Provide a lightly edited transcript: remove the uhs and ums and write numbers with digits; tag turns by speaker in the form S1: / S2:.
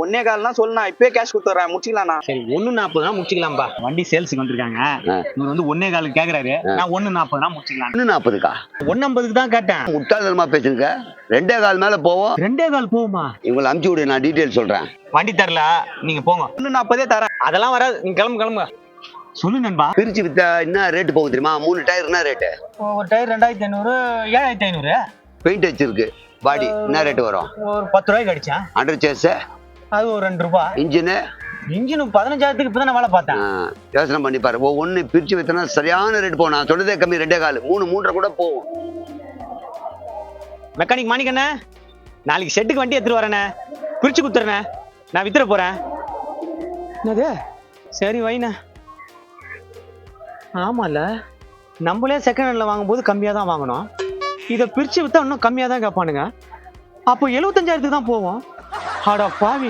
S1: ஒன்னே கால்னா சொல்லுண்ணா, இப்பயே கேஷ் கொடுத்துறேன், முடிச்சிக்கலாம்ண்ணா.
S2: சரி 1.40 முடிச்சுக்கலாம்பா. வண்டி சேல்ஸுக்கு வந்திருக்காங்க. இவர் வந்து 1.25 கேக்குறாரு. நான் 1.40 முடிச்சுக்கலாம்.
S3: 1.40க்கா?
S2: 1.50 தான் கேட்டேன்.
S3: முட்டாள்தனமா பேசுங்க. 2.25 மேல போவோம்.
S2: 2.25 போகுமா?
S3: இவங்களை அமுச்சு விடு, நான் டீடைல் சொல்றேன்.
S2: வண்டி தரல, நீங்க போங்க.
S1: 1.40 தரேன்.
S2: அதெல்லாம் வராது, நீங்க கிளம்புங்க. சொல்லு நண்பா.
S3: பிரிச்சு வித்தா என்ன ரேட் போகும் தெரியுமா? 3 டயர் என்ன ரேட்டு?
S2: ஒரு டயர் 2500, 7500.
S3: பெயிண்ட் வச்சிருக்கு. பாடி என்ன ரேட் வரும்?
S2: ஒரு 10 ரூபாய்க்கு அடிச்சேன்.
S3: அண்டர் சேஸ்
S2: அது ஒரு 2 ரூபாய்.
S3: இன்ஜினு
S2: 15,000க்கு இப்பதான் நான் வேலை பார்த்தேன்.
S3: யோசனை பண்ணி பாரு. ஒன்னு பிரிச்சு வித்தனா சரியான ரேட் போகும். நான் சொன்னதே கம்மி, 2.25, 3.5 கூட போகும்.
S2: மெக்கானிக் மாணிக்கண்ணே, நாளைக்கு ஷெட்டுக்கு வண்டி எடுத்துட்டு வரேண்ணே. பிரிச்சு குத்துறேண்ணே, நான் வித்துற போறேன். என்னது? சரி வைண்ணே. ஆமால, நம்மளே செகண்ட் ஹேண்ட்ல வாங்கும்போது கம்மியா தான் வாங்கணும். இதை பிரிச்சு வித்தா இன்னும் கம்மியா தான் கேட்பானுங்க. அப்போ 75,000க்கு தான் போவோம். அட பாவி.